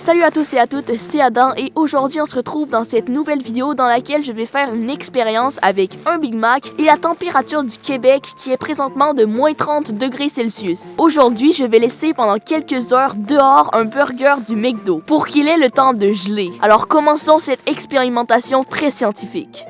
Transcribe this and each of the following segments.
Salut à tous et à toutes, c'est Adam et aujourd'hui on se retrouve dans cette nouvelle vidéo dans laquelle je vais faire une expérience avec un Big Mac et la température du Québec qui est présentement de moins 30 degrés Celsius. Aujourd'hui, je vais laisser pendant quelques heures dehors un burger du McDo pour qu'il ait le temps de geler. Alors commençons cette expérimentation très scientifique.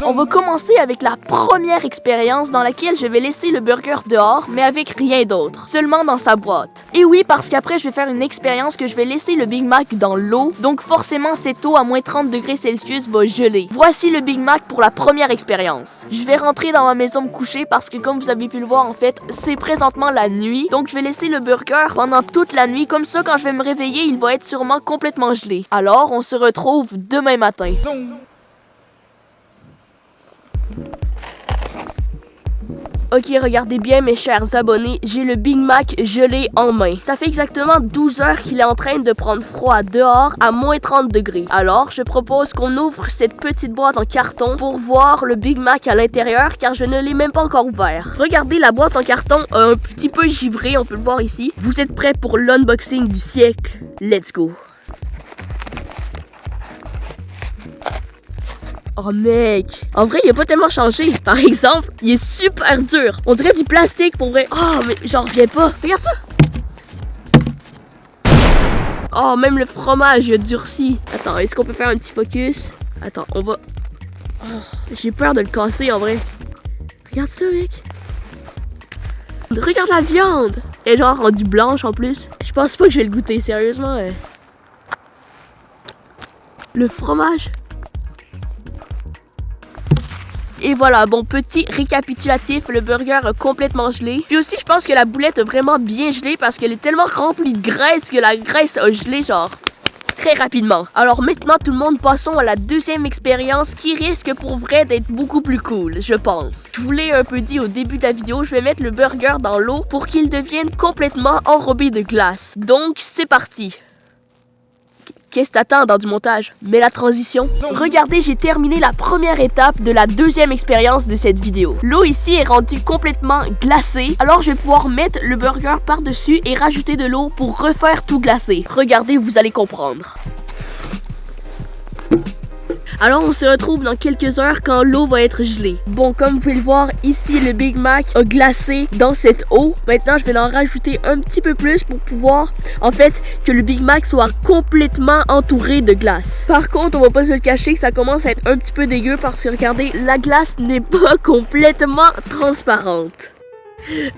On va commencer avec la première expérience dans laquelle je vais laisser le burger dehors, mais avec rien d'autre, seulement dans sa boîte. Et oui, parce qu'après je vais faire une expérience que je vais laisser le Big Mac dans l'eau, donc forcément cette eau à moins 30 degrés Celsius va geler. Voici le Big Mac pour la première expérience. Je vais rentrer dans ma maison me coucher parce que comme vous avez pu le voir en fait, c'est présentement la nuit, donc je vais laisser le burger pendant toute la nuit, comme ça quand je vais me réveiller, il va être sûrement complètement gelé. Alors on se retrouve demain matin. Ok, regardez bien mes chers abonnés, j'ai le Big Mac gelé en main. Ça fait exactement 12 heures qu'il est en train de prendre froid dehors à moins 30 degrés. Alors, je propose qu'on ouvre cette petite boîte en carton pour voir le Big Mac à l'intérieur car je ne l'ai même pas encore ouvert. Regardez, la boîte en carton a un petit peu givré, on peut le voir ici. Vous êtes prêts pour l'unboxing du siècle? Let's go! Oh mec, en vrai il a pas tellement changé. Par exemple, il est super dur. On dirait du plastique pour vrai. Oh mais j'en reviens pas. Regarde ça. Oh même le fromage il a durci. Attends, est-ce qu'on peut faire un petit focus? Attends, on va... Oh, j'ai peur de le casser en vrai. Regarde ça mec. Regarde la viande. Elle est genre rendue blanche en plus. Je pense pas que je vais le goûter sérieusement. Le fromage. Et voilà, bon, petit récapitulatif, le burger a complètement gelé. Puis aussi, je pense que la boulette a vraiment bien gelé parce qu'elle est tellement remplie de graisse que la graisse a gelé, genre, très rapidement. Alors maintenant, tout le monde, passons à la deuxième expérience qui risque pour vrai d'être beaucoup plus cool, je pense. Je vous l'ai un peu dit au début de la vidéo, je vais mettre le burger dans l'eau pour qu'il devienne complètement enrobé de glace. Donc, c'est parti. Qu'est-ce que t'attends dans du montage? Mais la transition. Regardez, j'ai terminé la première étape de la deuxième expérience de cette vidéo. L'eau ici est rendue complètement glacée, alors je vais pouvoir mettre le burger par-dessus et rajouter de l'eau pour refaire tout glacer. Regardez, vous allez comprendre. Alors on se retrouve dans quelques heures quand l'eau va être gelée. Bon, comme vous pouvez le voir, ici le Big Mac a glacé dans cette eau. Maintenant, je vais en rajouter un petit peu plus pour pouvoir, en fait, que le Big Mac soit complètement entouré de glace. Par contre, on va pas se le cacher que ça commence à être un petit peu dégueu parce que regardez, la glace n'est pas complètement transparente.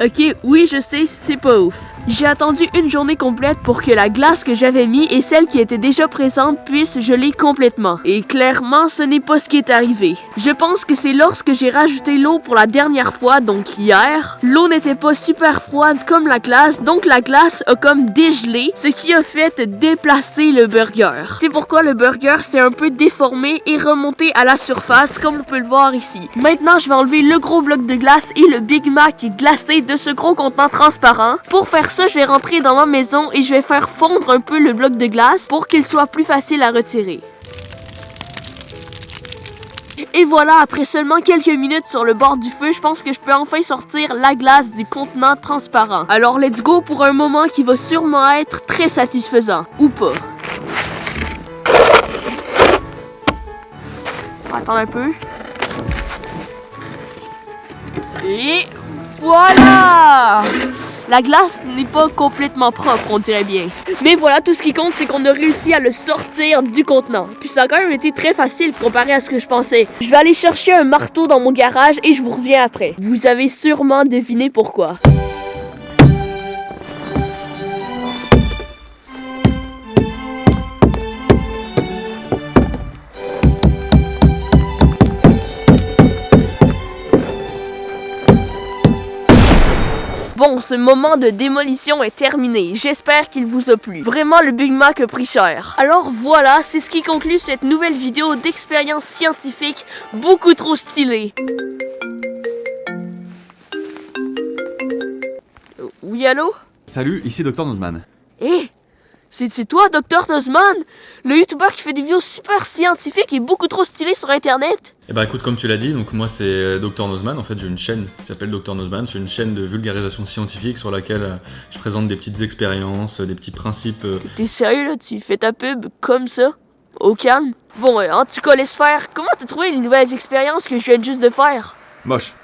Ok, oui, je sais, c'est pas ouf. J'ai attendu une journée complète pour que la glace que j'avais mis et celle qui était déjà présente puissent geler complètement. Et clairement, ce n'est pas ce qui est arrivé. Je pense que c'est lorsque j'ai rajouté l'eau pour la dernière fois, donc hier, l'eau n'était pas super froide comme la glace, donc la glace a comme dégelé, ce qui a fait déplacer le burger. C'est pourquoi le burger s'est un peu déformé et remonté à la surface, comme on peut le voir ici. Maintenant, je vais enlever le gros bloc de glace et le Big Mac glacé de ce gros contenant transparent. Pour faire ça, je vais rentrer dans ma maison et je vais faire fondre un peu le bloc de glace pour qu'il soit plus facile à retirer. Et voilà, après seulement quelques minutes sur le bord du feu, je pense que je peux enfin sortir la glace du contenant transparent. Alors let's go pour un moment qui va sûrement être très satisfaisant. Ou pas. On va attendre un peu. Et voilà! La glace n'est pas complètement propre, on dirait bien. Mais voilà, tout ce qui compte, c'est qu'on a réussi à le sortir du contenant. Puis ça a quand même été très facile comparé à ce que je pensais. Je vais aller chercher un marteau dans mon garage et je vous reviens après. Vous avez sûrement deviné pourquoi. Bon, ce moment de démolition est terminé. J'espère qu'il vous a plu. Vraiment, le Big Mac a pris cher. Alors voilà, c'est ce qui conclut cette nouvelle vidéo d'expérience scientifique beaucoup trop stylée. Oui, allô? Salut, ici Dr Nozman. Hé, C'est toi, Dr. Nozman? Le youtubeur qui fait des vidéos super scientifiques et beaucoup trop stylées sur internet? Eh bah écoute, comme tu l'as dit, donc moi c'est Dr Nozman, en fait j'ai une chaîne qui s'appelle Dr Nozman, c'est une chaîne de vulgarisation scientifique sur laquelle je présente des petites expériences, des petits principes. T'es sérieux là? Tu fais ta pub comme ça? Au calme? Bon, en tout cas, laisse faire. Comment t'as trouvé les nouvelles expériences que je viens juste de faire? Moche.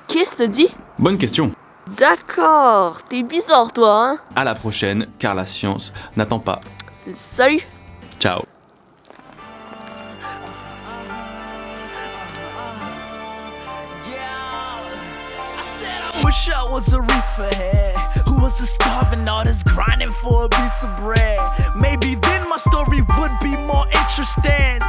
Qu'est-ce que t'as dit? Bonne question. D'accord, t'es bizarre toi, hein? À la prochaine, car la science n'attend pas. Salut! Ciao. Wish I was a reefer head who was a starving artist grinding for a piece of bread. Maybe then my story would be more interesting.